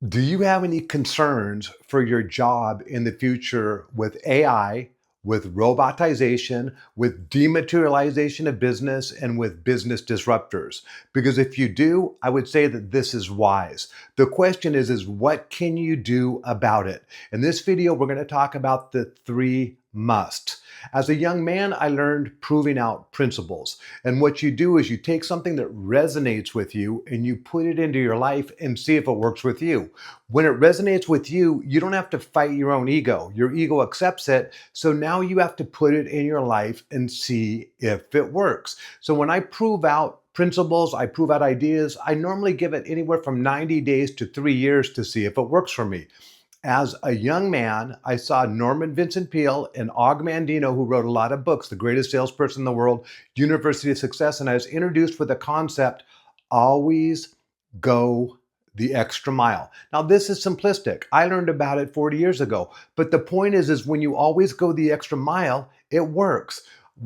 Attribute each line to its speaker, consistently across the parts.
Speaker 1: Do you have any concerns for your job in the future with AI, with robotization, with dematerialization of business, and with business disruptors? Because if you do, I would say that this is wise. The question is what can you do about it? In this video, we're going to talk about the three musts. As a young man, I learned proving out principles. And what you do is you take something that resonates with you and you put it into your life and see if it works with you. When it resonates with you, you don't have to fight your own ego. Your ego accepts it. So now you have to put it in your life and see if it works. So when I prove out principles, I prove out ideas, I normally give it anywhere from 90 days to 3 years to see if it works for me. As a young man, I saw Norman Vincent Peale and Og Mandino, who wrote a lot of books, The Greatest Salesperson in the World, University of Success, and I was introduced with the concept, always go the extra mile. Now, this is simplistic. I learned about it 40 years ago, but the point is when you always go the extra mile, it works.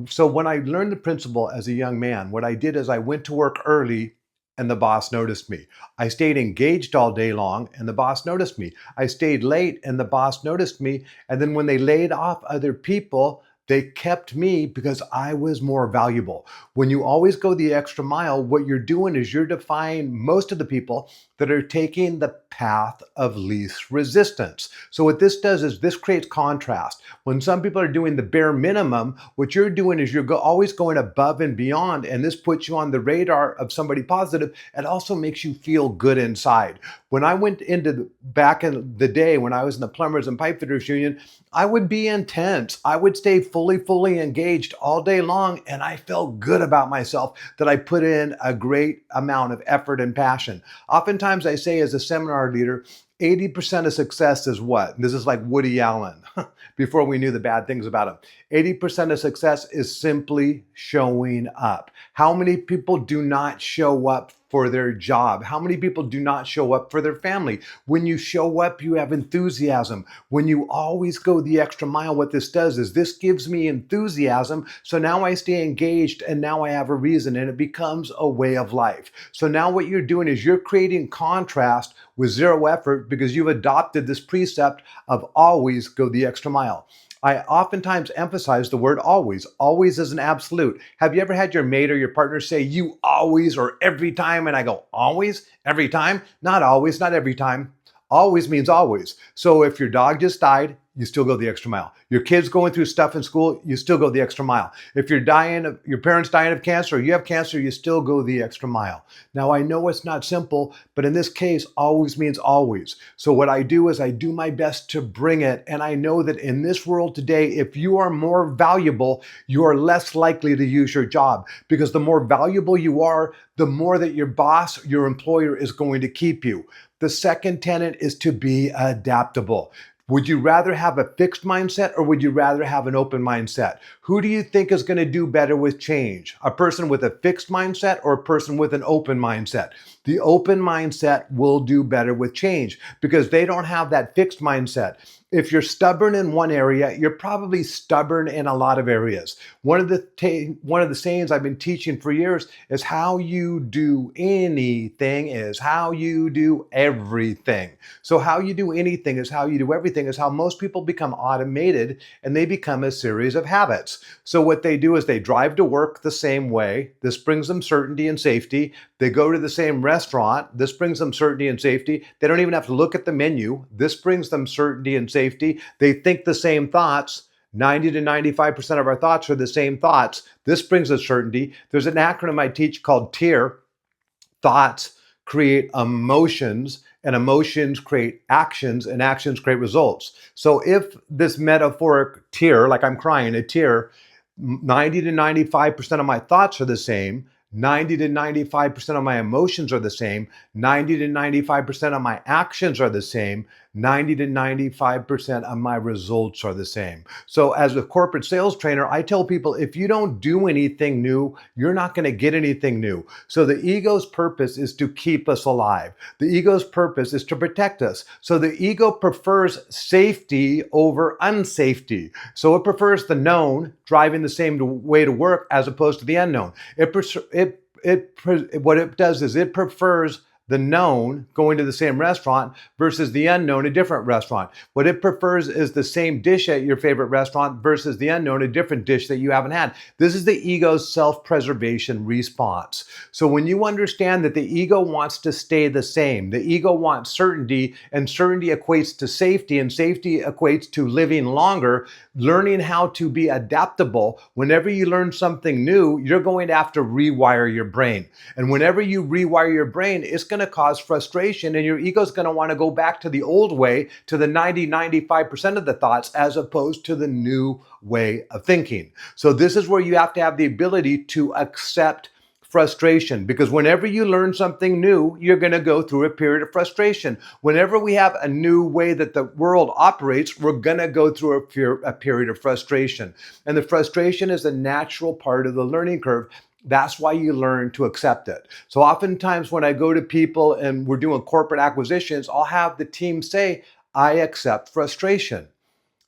Speaker 1: So when I learned the principle as a young man, what I did is I went to work early and the boss noticed me. I stayed engaged all day long and the boss noticed me. I stayed late and the boss noticed me. And then when they laid off other people, they kept me because I was more valuable. When you always go the extra mile, what you're doing is you're defying most of the people that are taking the path of least resistance. So what this does is this creates contrast. When some people are doing the bare minimum, what you're doing is you're always going above and beyond, and this puts you on the radar of somebody positive. It also makes you feel good inside. When I went into back in the day when I was in the Plumbers and Pipe Fitters Union, I would be intense. I would stay fully engaged all day long, and I felt good about myself that I put in a great amount of effort and passion. Oftentimes I say as a seminar leader, 80% of success is what? This is like Woody Allen before we knew the bad things about him. 80% of success is simply showing up. How many people do not show up for their job? How many people do not show up for their family? When you show up, you have enthusiasm. When you always go the extra mile, what this does is this gives me enthusiasm. So now I stay engaged and now I have a reason and it becomes a way of life. So now what you're doing is you're creating contrast with zero effort because you've adopted this precept of always go the extra mile. I oftentimes emphasize the word always. Always is an absolute. Have you ever had your mate or your partner say you always or every time? And I go, always? Every time? Not always, not every time. Always means always. So if your dog just died, you still go the extra mile. Your kid's going through stuff in school, you still go the extra mile. If you're dying, your parents dying of cancer, or you have cancer, you still go the extra mile. Now I know it's not simple, but in this case, always means always. So what I do is I do my best to bring it. And I know that in this world today, if you are more valuable, you are less likely to use your job because the more valuable you are, the more that your boss, your employer is going to keep you. The second tenet is to be adaptable. Would you rather have a fixed mindset or would you rather have an open mindset? Who do you think is going to do better with change? A person with a fixed mindset or a person with an open mindset? The open mindset will do better with change because they don't have that fixed mindset. If you're stubborn in one area, you're probably stubborn in a lot of areas. One of the sayings I've been teaching for years is how you do anything is how you do everything. So how you do anything is how you do everything is how most people become automated and they become a series of habits. So what they do is they drive to work the same way. This brings them certainty and safety. They go to the same restaurant. This brings them certainty and safety. They don't even have to look at the menu. This brings them certainty and safety. They think the same thoughts. 90 to 95% of our thoughts are the same thoughts. This brings us certainty. There's an acronym I teach called TEAR. Thoughts create emotions, and emotions create actions, and actions create results. So if this metaphoric tear, like I'm crying, a tear, 90 to 95% of my thoughts are the same, 90 to 95% of my emotions are the same, 90 to 95% of my actions are the same, 90 to 95% of my results are the same. So as a corporate sales trainer, I tell people if you don't do anything new, you're not going to get anything new. So the ego's purpose is to keep us alive. The ego's purpose is to protect us. So the ego prefers safety over unsafety. So it prefers the known driving the same way to work as opposed to the unknown. What it does is it prefers the known going to the same restaurant versus the unknown, a different restaurant. What it prefers is the same dish at your favorite restaurant versus the unknown, a different dish that you haven't had. This is the ego's self-preservation response. So when you understand that the ego wants to stay the same, the ego wants certainty, and certainty equates to safety, and safety equates to living longer, learning how to be adaptable. Whenever you learn something new, you're going to have to rewire your brain. And whenever you rewire your brain, it's going to cause frustration, and your ego is going to want to go back to the old way, to the 95% of the thoughts, as opposed to the new way of thinking. So this is where you have to have the ability to accept frustration, because whenever you learn something new, you're going to go through a period of frustration. Whenever we have a new way that the world operates, we're going to go through a period of frustration. And the frustration is a natural part of the learning curve. That's why you learn to accept it. So oftentimes when I go to people and we're doing corporate acquisitions, I'll have the team say, I accept frustration.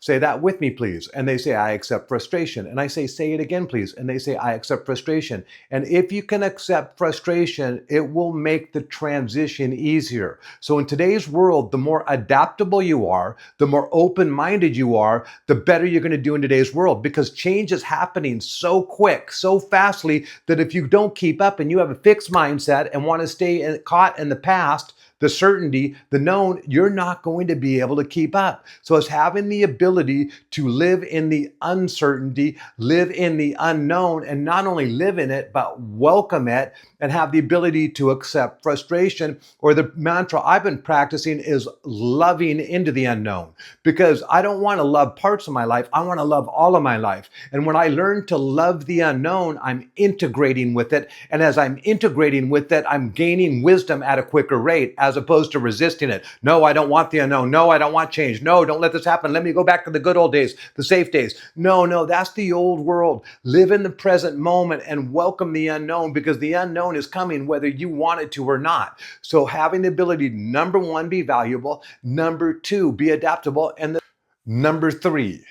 Speaker 1: Say that with me, please. And they say, I accept frustration. And I say it again, please. And they say, I accept frustration. And if you can accept frustration, it will make the transition easier. So in today's world, the more adaptable you are, the more open-minded you are, the better you're going to do in today's world, because change is happening so quick, so fastly, that if you don't keep up and you have a fixed mindset and want to stay caught in the past, the certainty, the known, you're not going to be able to keep up. So it's having the ability to live in the uncertainty, live in the unknown, and not only live in it, but welcome it and have the ability to accept frustration. Or the mantra I've been practicing is loving into the unknown, because I don't want to love parts of my life. I want to love all of my life. And when I learn to love the unknown, I'm integrating with it. And as I'm integrating with it, I'm gaining wisdom at a quicker rate, as opposed to resisting it. No, I don't want the unknown. No, I don't want change. No, don't let this happen. Let me go back to the good old days, the safe days. No, that's the old world. Live in the present moment and welcome the unknown, because the unknown is coming whether you want it to or not. So having the ability, number one, be valuable. Number two, be adaptable. And number three,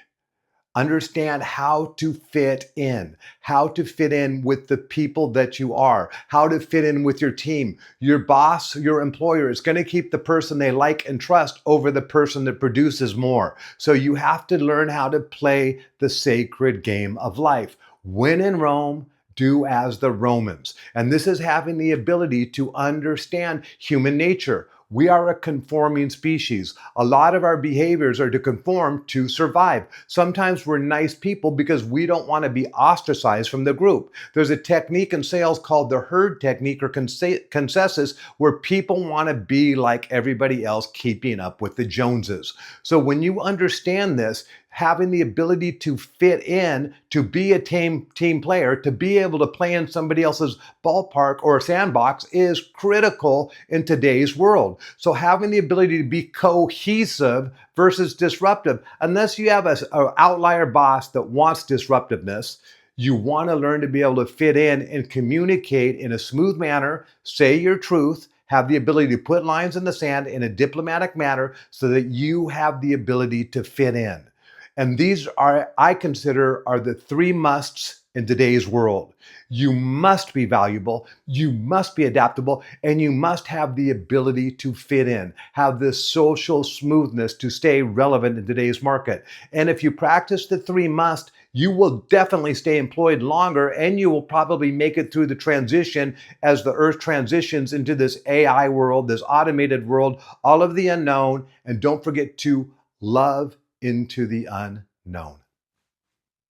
Speaker 1: understand how to fit in, how to fit in with the people that you are, how to fit in with your team. Your boss, your employer is going to keep the person they like and trust over the person that produces more. So you have to learn how to play the sacred game of life. When in Rome, do as the Romans. And this is having the ability to understand human nature. We are a conforming species. A lot of our behaviors are to conform to survive. Sometimes we're nice people because we don't want to be ostracized from the group. There's a technique in sales called the herd technique, or consensus, where people want to be like everybody else, keeping up with the Joneses. So when you understand this, having the ability to fit in, to be a team player, to be able to play in somebody else's ballpark or sandbox is critical in today's world. So having the ability to be cohesive versus disruptive, unless you have an outlier boss that wants disruptiveness, you want to learn to be able to fit in and communicate in a smooth manner, say your truth, have the ability to put lines in the sand in a diplomatic manner so that you have the ability to fit in. And these are, I consider, are the three musts in today's world. You must be valuable, you must be adaptable, and you must have the ability to fit in, have this social smoothness to stay relevant in today's market. And if you practice the three must, you will definitely stay employed longer, and you will probably make it through the transition as the earth transitions into this AI world, this automated world, all of the unknown. And don't forget to love into the unknown.